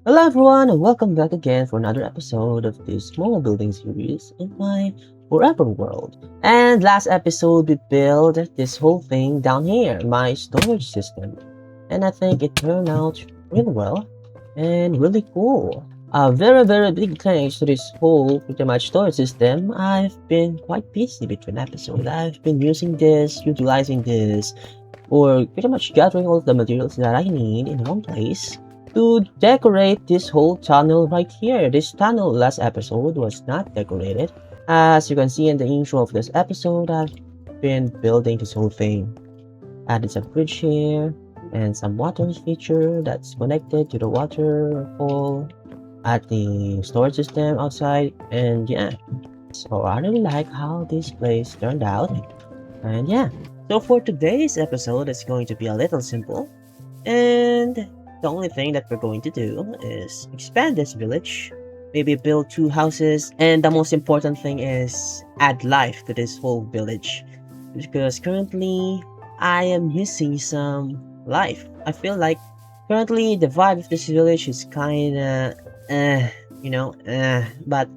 Hello everyone and welcome back again for another episode of this small building series in my forever world. And last episode we built this whole thing down here, my storage system. And I think it turned out really well and really cool. A very big thanks to this whole pretty much storage system. I've been quite busy between episodes. I've been using this, utilizing this, or pretty much gathering all of the materials that I need in one place to decorate this whole tunnel right here. This tunnel last episode was not decorated. As you can see in the intro of this episode, I've been building this whole thing. Added some bridge here and some water feature that's connected to the waterfall at the storage system outside. And yeah, so I really like how this place turned out. And yeah, so for today's episode, it's going to be a little simple. And the only thing that we're going to do is expand this village, maybe build two houses, and the most important thing is add life to this whole village. Because currently, I am missing some life. I feel like currently the vibe of this village is kinda, but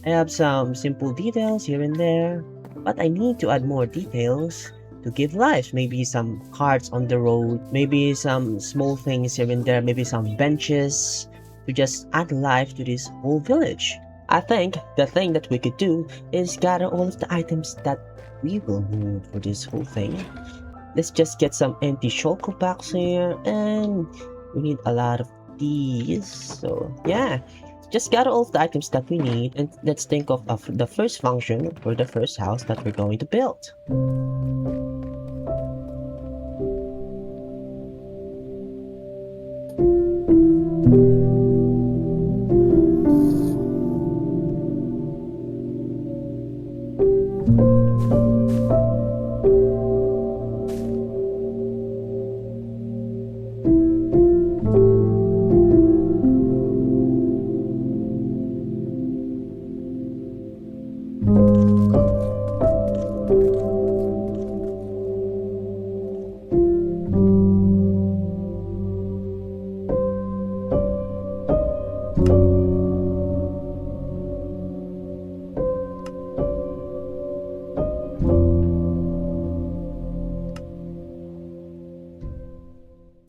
I have some simple details here and there, but I need to add more details to give life. Maybe some carts on the road, maybe some small things here and there, maybe some benches to just add life to this whole village. I think the thing that we could do is gather all of the items that we will need for this whole thing. Let's just get some empty shulker packs here, and we need a lot of these. So yeah, just gather all of the items that we need, and let's think of the first function for the first house that we're going to build.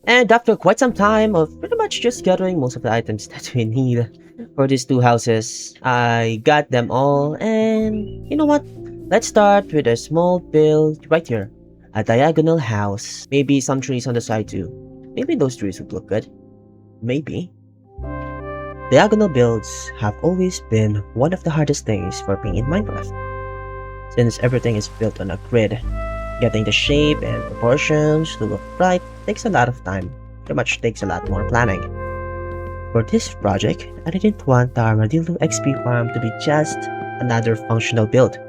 And after quite some time of pretty much just gathering most of the items that we need for these two houses, I got them all, and you know what? Let's start with a small build right here. A diagonal house. Maybe some trees on the side too. Maybe those trees would look good. Maybe. Diagonal builds have always been one of the hardest things for me in Minecraft. Since everything is built on a grid, getting the shape and proportions to look right takes a lot of time. Pretty much takes a lot more planning. For this project, I didn't want the Armadillo XP farm to be just another functional build.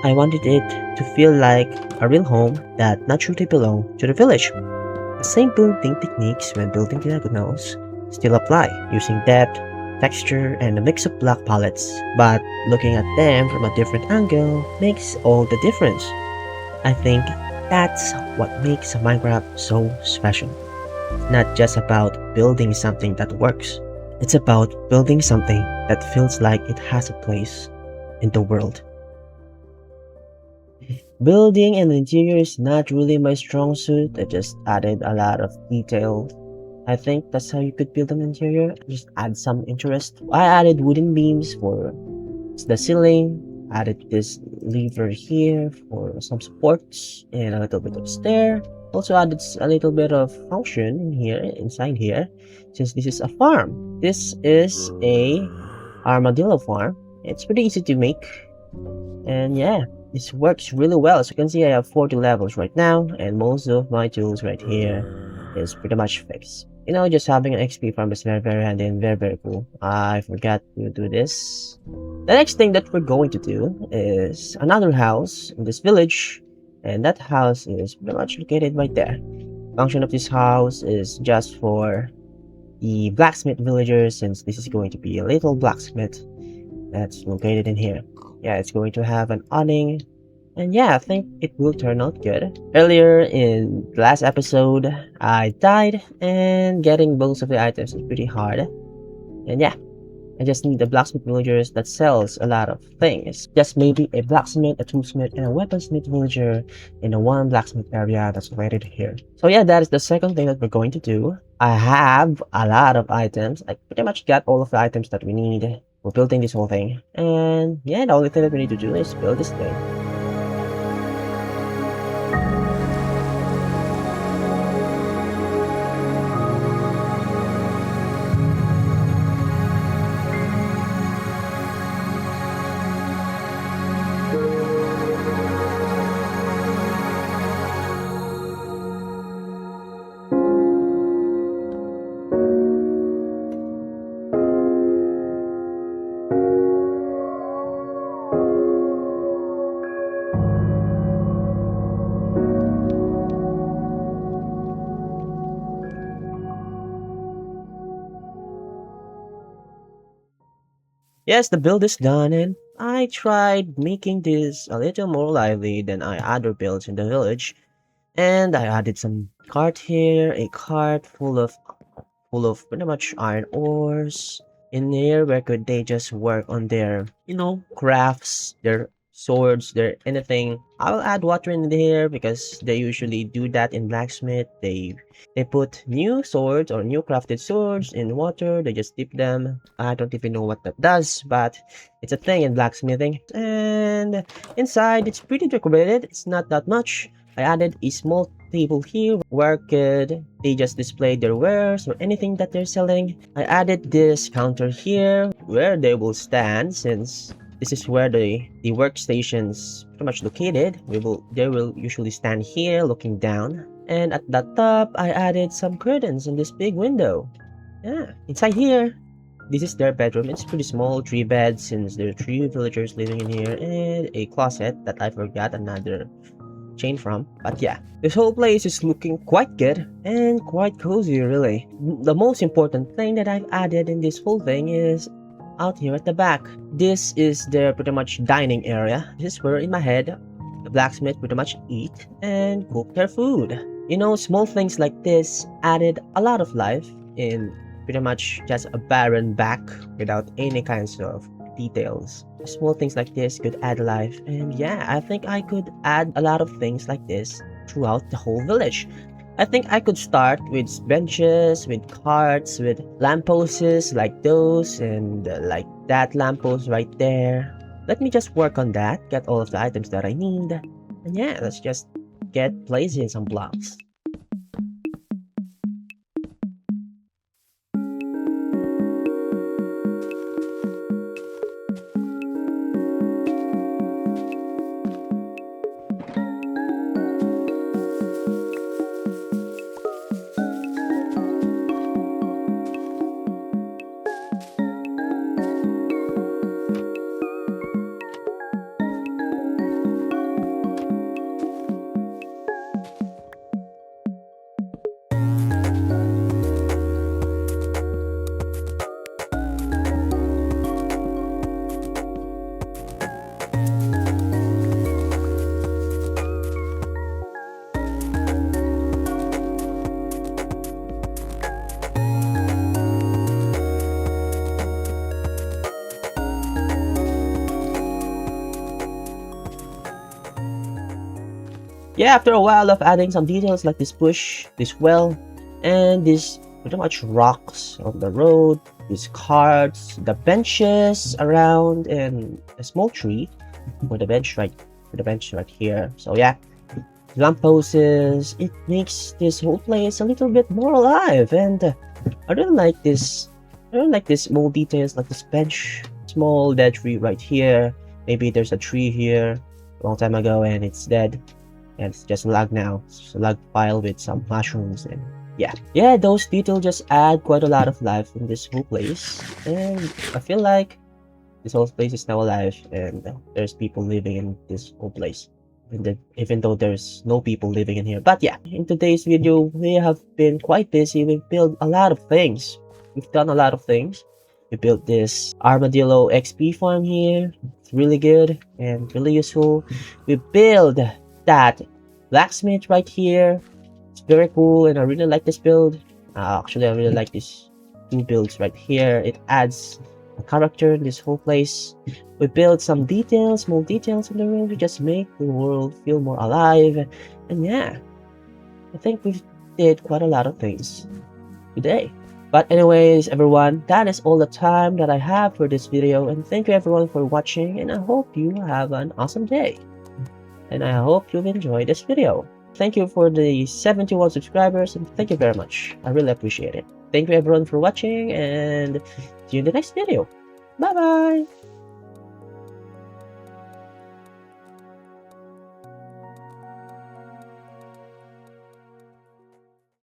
I wanted it to feel like a real home that naturally belonged to the village. The same building techniques when building diagonals still apply, using depth, texture, and a mix of block palettes, but looking at them from a different angle makes all the difference. I think that's what makes Minecraft so special. It's not just about building something that works. It's about building something that feels like it has a place in the world. Building an interior is not really my strong suit. I just added a lot of detail. I think that's how you could build an interior. Just add some interest. I added wooden beams for the ceiling, added this lever here for some supports and a little bit of stair. Also added a little bit of function in here, inside here, since this is a farm. This is a armadillo farm. It's pretty easy to make, and yeah, this works really well. As you can see, I have 40 levels right now, and most of my tools right here is pretty much fixed. You know, just having an XP farm is very handy and very cool. I forgot to do this. The next thing that we're going to do is another house in this village, and that house is pretty much located right there. Function of this house is just for the blacksmith villagers, since this is going to be a little blacksmith that's located in here. Yeah, it's going to have an awning, and yeah, I think it will turn out good. Earlier in the last episode, I died, and getting most of the items is pretty hard. And yeah, I just need a blacksmith villagers that sells a lot of things. Just maybe a blacksmith, a toolsmith, and a weaponsmith villager in a one blacksmith area that's located here. So yeah, that is the second thing that we're going to do. I have a lot of items. I pretty much got all of the items that we need. We're building this whole thing. And yeah, the only thing that we need to do is build this thing. Yes, the build is done, and I tried making this a little more lively than other builds in the village. And I added some cart here, a cart full of pretty much iron ores in here where could they just work on their, crafts, their swords, their anything. I'll add water in there because they usually do that in blacksmith. They put new swords or new crafted swords in water. They just dip them. I don't even know what that does, but it's a thing in blacksmithing. And inside, it's pretty decorated. It's not that much. I added a small table here where could they just display their wares or anything that they're selling. I added this counter here where they will stand since this is where the workstations pretty much located. They will usually stand here looking down. And at the top, I added some curtains in this big window. Yeah, inside here, this is their bedroom. It's pretty small, 3 beds since there are 3 villagers living in here, and a closet that I forgot another chain from. But yeah, this whole place is looking quite good and quite cozy, really. The most important thing that I've added in this whole thing is out here at the back. This is their pretty much dining area. This is where in my head the blacksmith pretty much eat and cook their food. Small things like this added a lot of life in pretty much just a barren back without any kinds of details. Small things like this could add life, and yeah, I think I could add a lot of things like this throughout the whole village. I think I could start with benches, with carts, with lampposts like those, and like that lamppost right there. Let me just work on that, get all of the items that I need, and yeah, let's just get placing some blocks. Yeah, after a while of adding some details like this bush, this well, and these pretty much rocks on the road, these carts, the benches around, and a small tree for the bench right here. So yeah, lampposts, it makes this whole place a little bit more alive, and I really like this. I really like these small details like this bench, small dead tree right here. Maybe there's a tree here a long time ago and it's dead. And it's just a log now. It's a log pile with some mushrooms and yeah, those details just add quite a lot of life in this whole place. And I feel like this whole place is now alive and there's people living in this whole place. Even though there's no people living in here. But yeah, in today's video, we have been quite busy. We've built a lot of things. We've done a lot of things. We built this armadillo XP farm here. It's really good and really useful. We built that blacksmith right here. It's very cool and I really like this build. Actually, I really like this 2 builds right here. It adds a character in this whole place. We built some details, small details in the room to just make the world feel more alive. And yeah, I think we did quite a lot of things today. But anyways, everyone, that is all the time that I have for this video. And thank you everyone for watching. And I hope you have an awesome day. And I hope you've enjoyed this video. Thank you for the 71 subscribers, and thank you very much. I really appreciate it. Thank you everyone for watching, and see you in the next video. Bye bye!